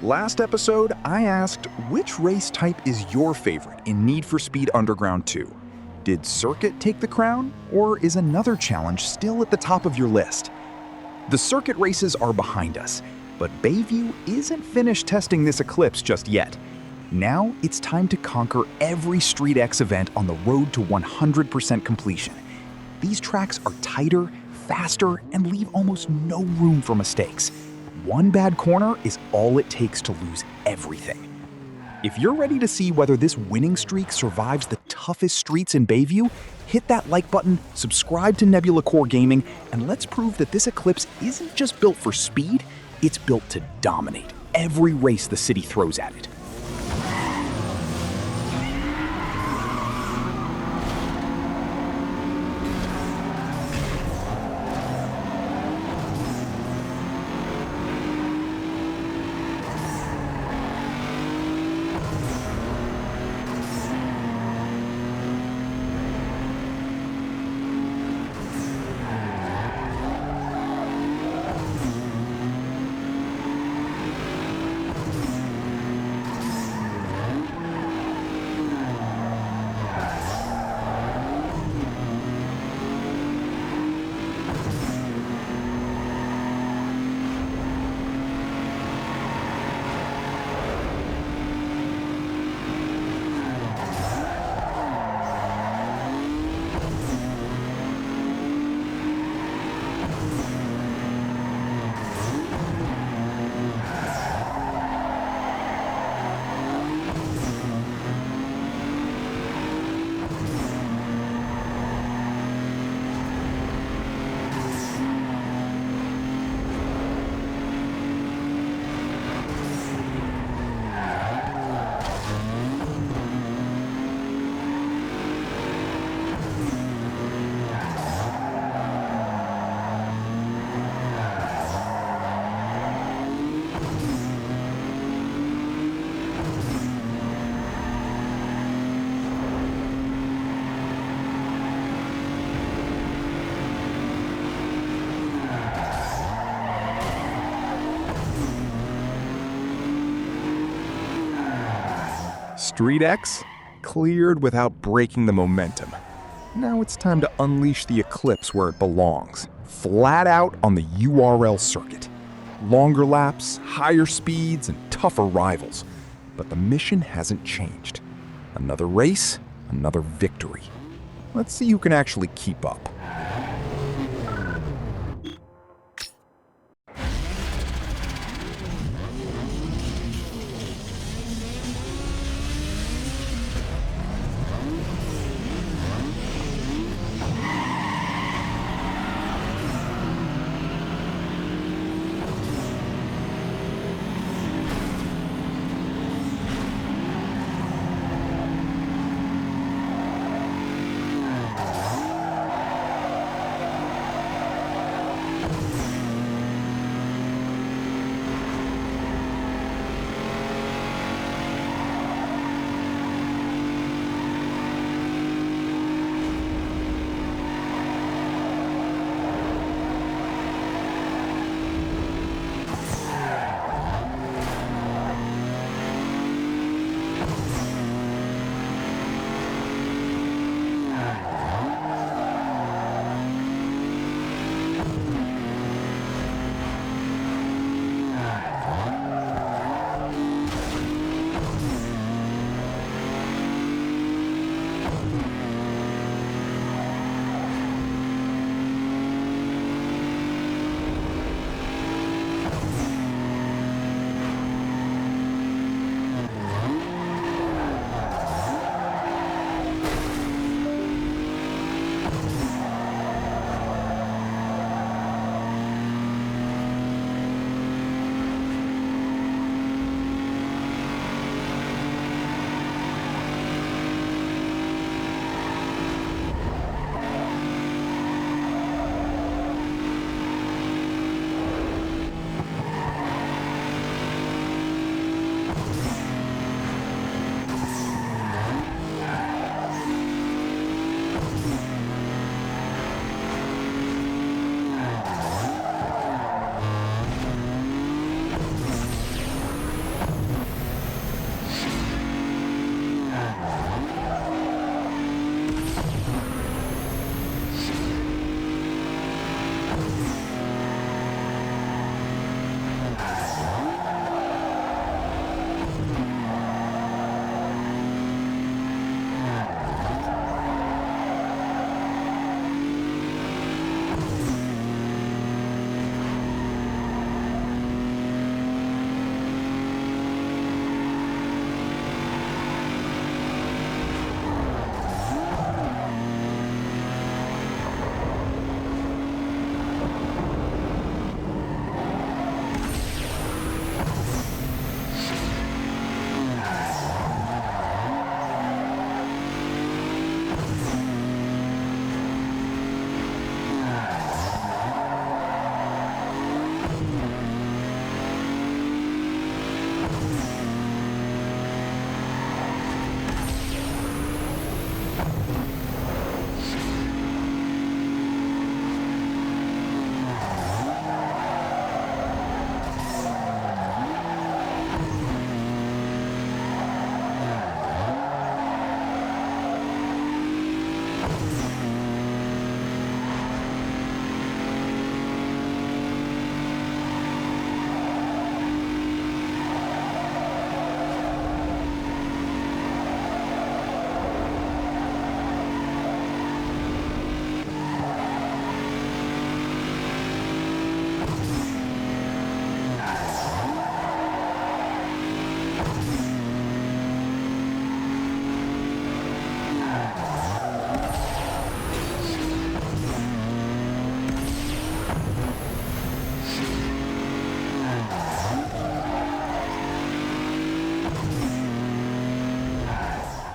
Last episode, I asked which race type is your favorite in Need for Speed Underground 2? Did Circuit take the crown, or is another challenge still at the top of your list? The circuit races are behind us, but Bayview isn't finished testing this Eclipse just yet. Now it's time to conquer every Street X event on the road to 100% completion. These tracks are tighter, faster, and leave almost no room for mistakes. One bad corner is all it takes to lose everything. If you're ready to see whether this winning streak survives the toughest streets in Bayview, hit that like button, subscribe to Nebula Core Gaming, and let's prove that this Eclipse isn't just built for speed, it's built to dominate every race the city throws at it. Street X cleared without breaking the momentum. Now it's time to unleash the Eclipse where it belongs, flat out on the U.R.L. circuit. Longer laps, higher speeds, and tougher rivals. But the mission hasn't changed. Another race, another victory. Let's see who can actually keep up.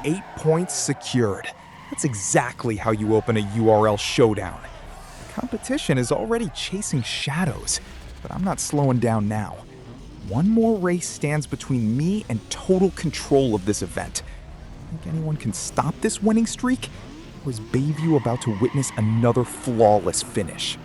8 points secured. That's exactly how you open a U.R.L. showdown. Competition is already chasing shadows, but I'm not slowing down now. One more race stands between me and total control of this event. Think anyone can stop this winning streak? Or is Bayview about to witness another flawless finish?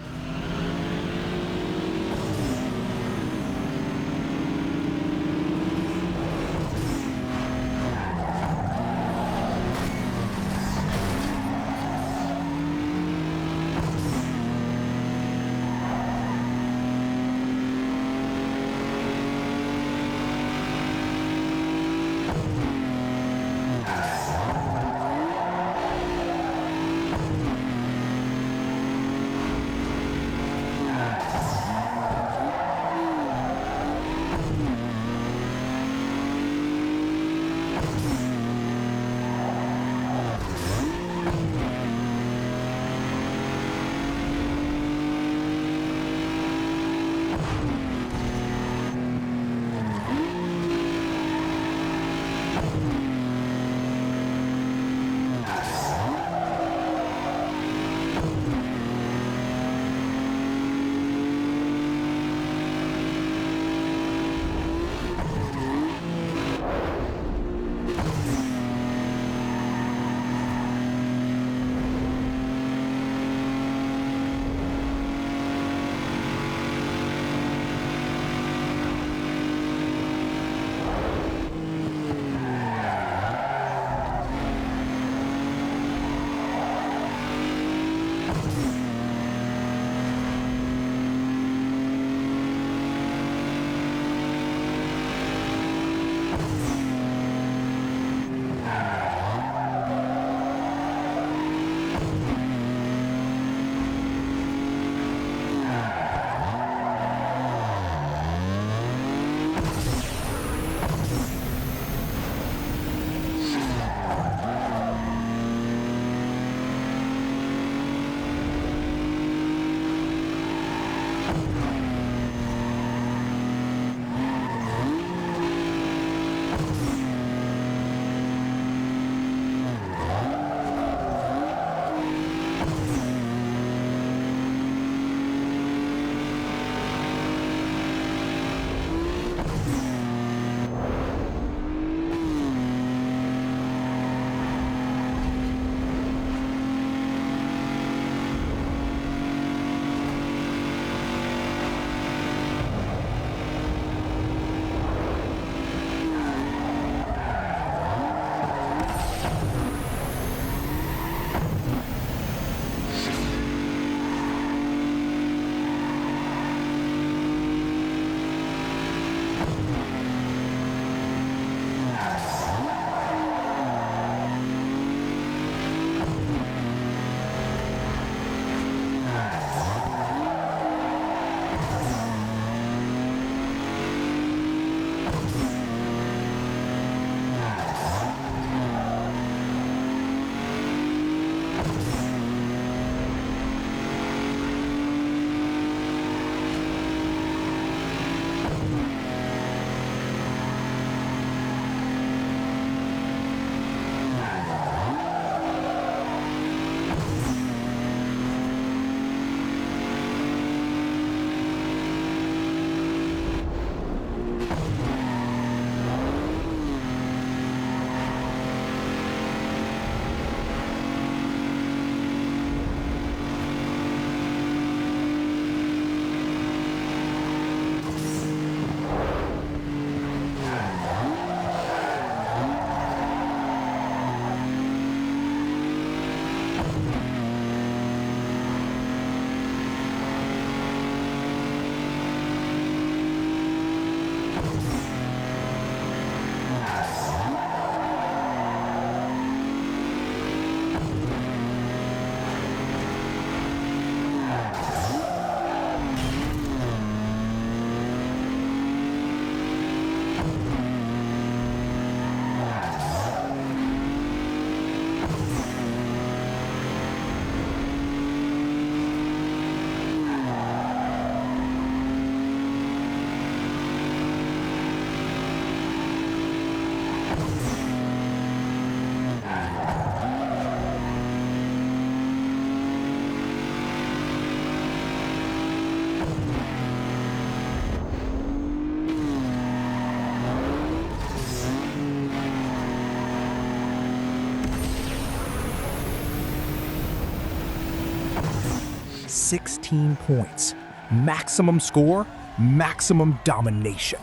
16 points. Maximum score, maximum domination.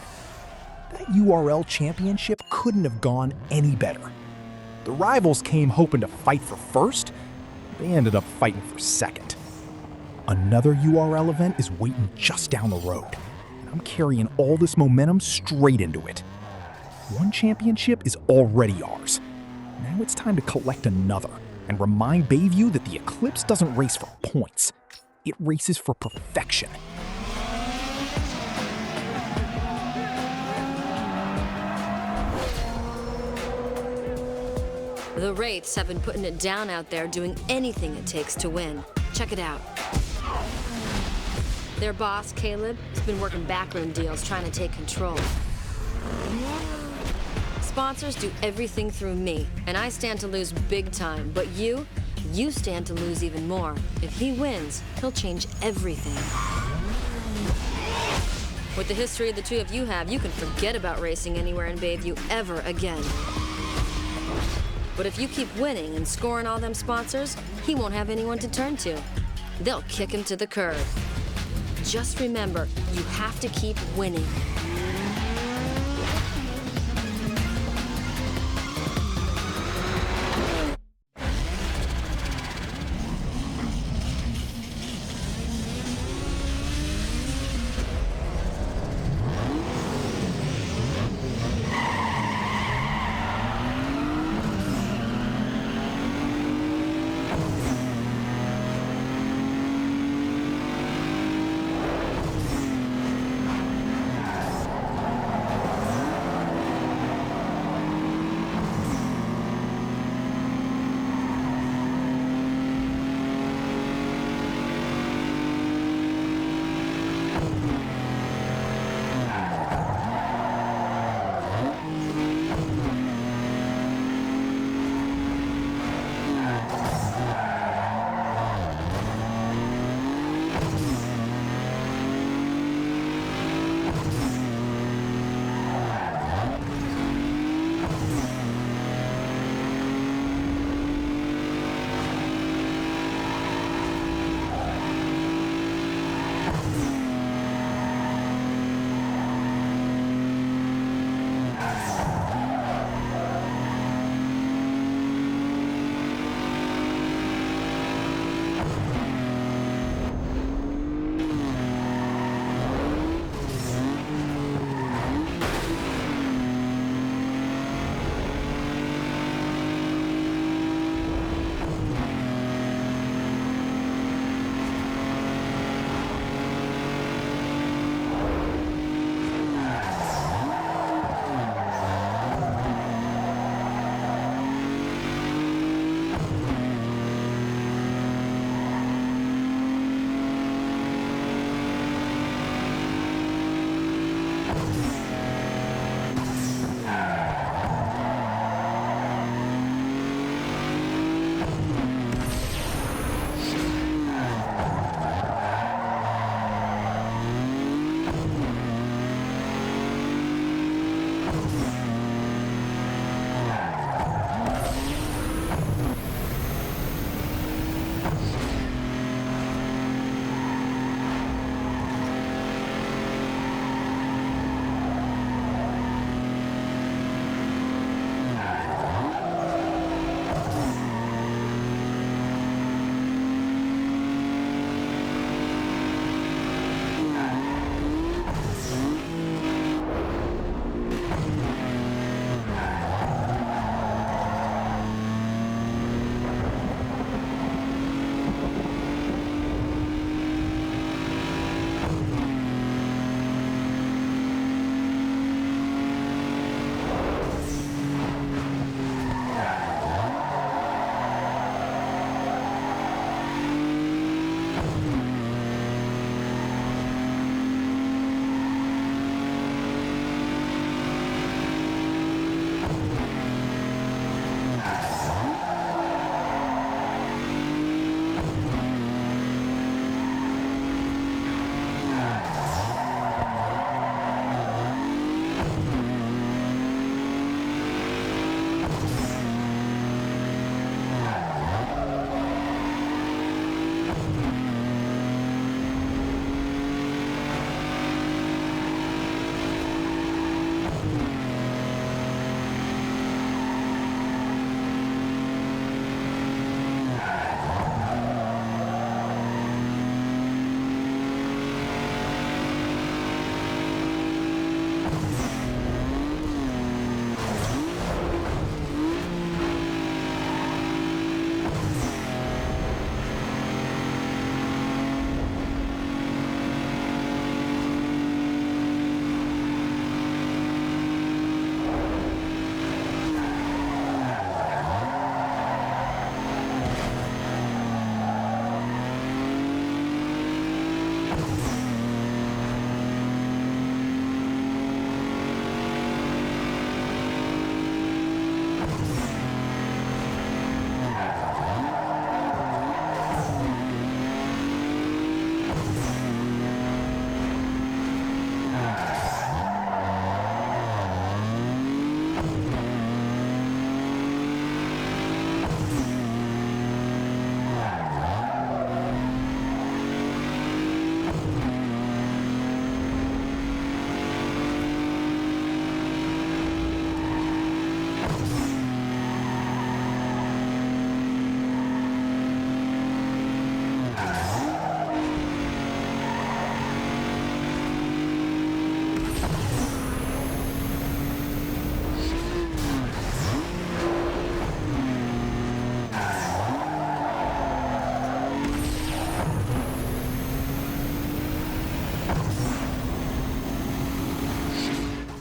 That U.R.L. championship couldn't have gone any better. The rivals came hoping to fight for first. They ended up fighting for second. Another U.R.L. event is waiting just down the road, and I'm carrying all this momentum straight into it. One championship is already ours. Now it's time to collect another and remind Bayview that the Eclipse doesn't race for points. It races for perfection. The Wraiths have been putting it down out there, doing anything it takes to win. Check it out. Their boss, Caleb, has been working backroom deals trying to take control. Sponsors do everything through me, and I stand to lose big time, but you stand to lose even more. If he wins, he'll change everything. With the history the two of you have, you can forget about racing anywhere in Bayview ever again. But if you keep winning and scoring all them sponsors, he won't have anyone to turn to. They'll kick him to the curb. Just remember, you have to keep winning.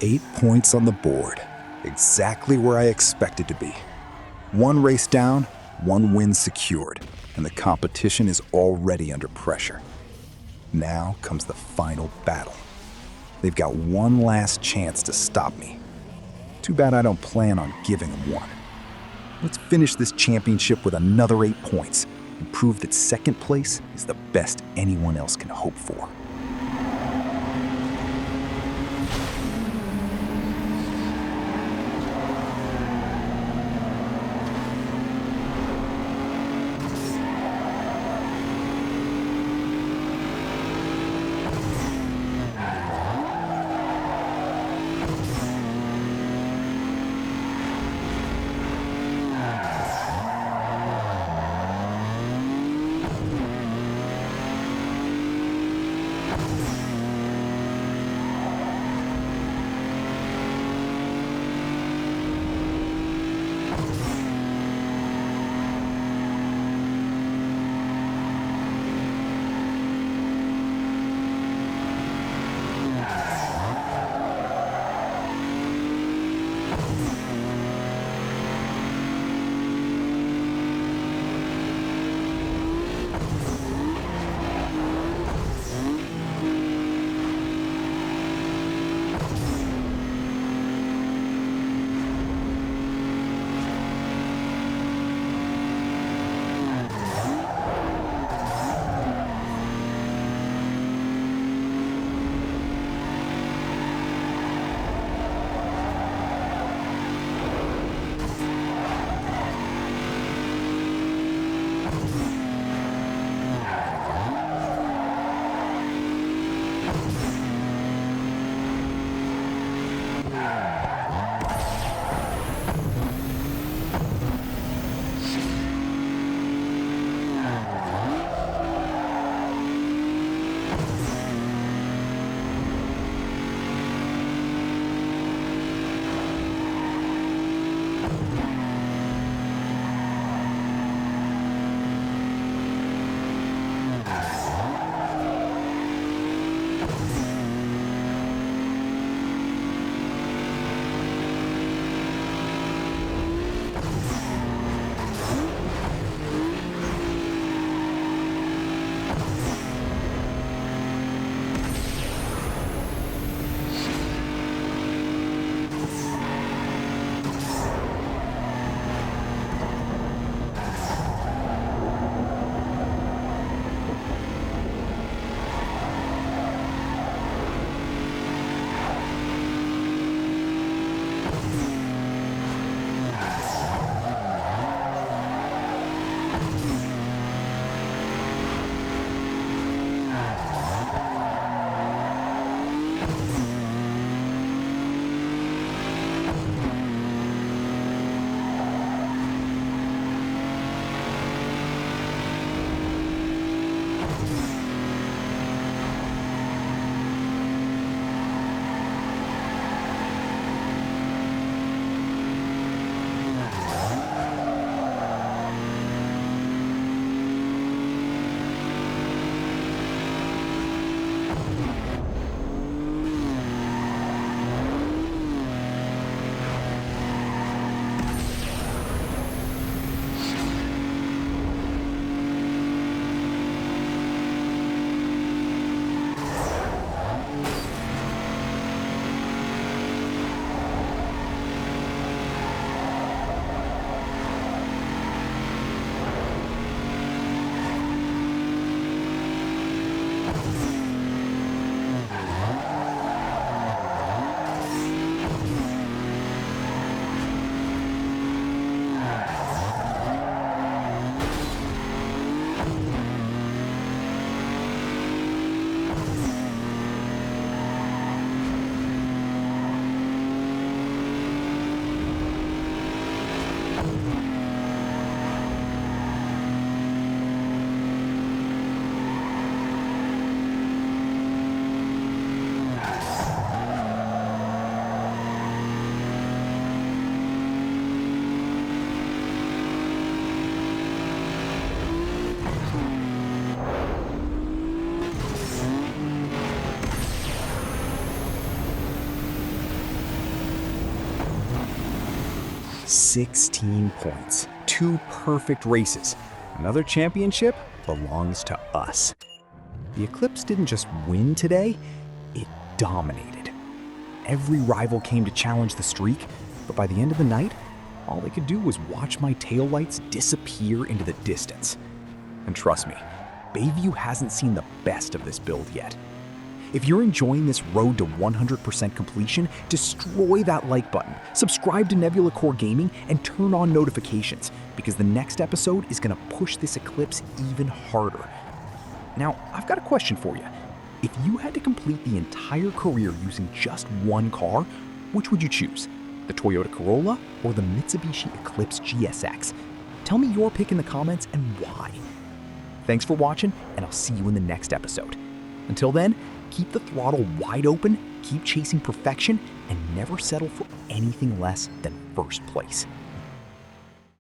8 points on the board, exactly where I expected to be. 1 race down, 1 win secured, and the competition is already under pressure. Now comes the final battle. They've got one last chance to stop me. Too bad I don't plan on giving them one. Let's finish this championship with another 8 points and prove that second place is the best anyone else can hope for. 16 points. 2 perfect races. Another championship belongs to us. The Eclipse didn't just win today, it dominated. Every rival came to challenge the streak, but by the end of the night, all they could do was watch my taillights disappear into the distance. And trust me, Bayview hasn't seen the best of this build yet. If you're enjoying this road to 100% completion, destroy that like button, subscribe to Nebula Core Gaming, and turn on notifications, because the next episode is going to push this Eclipse even harder. Now, I've got a question for you. If you had to complete the entire career using just one car, which would you choose? The Toyota Corolla or the Mitsubishi Eclipse GSX? Tell me your pick in the comments and why. Thanks for watching, and I'll see you in the next episode. Until then, keep the throttle wide open, keep chasing perfection, and never settle for anything less than first place.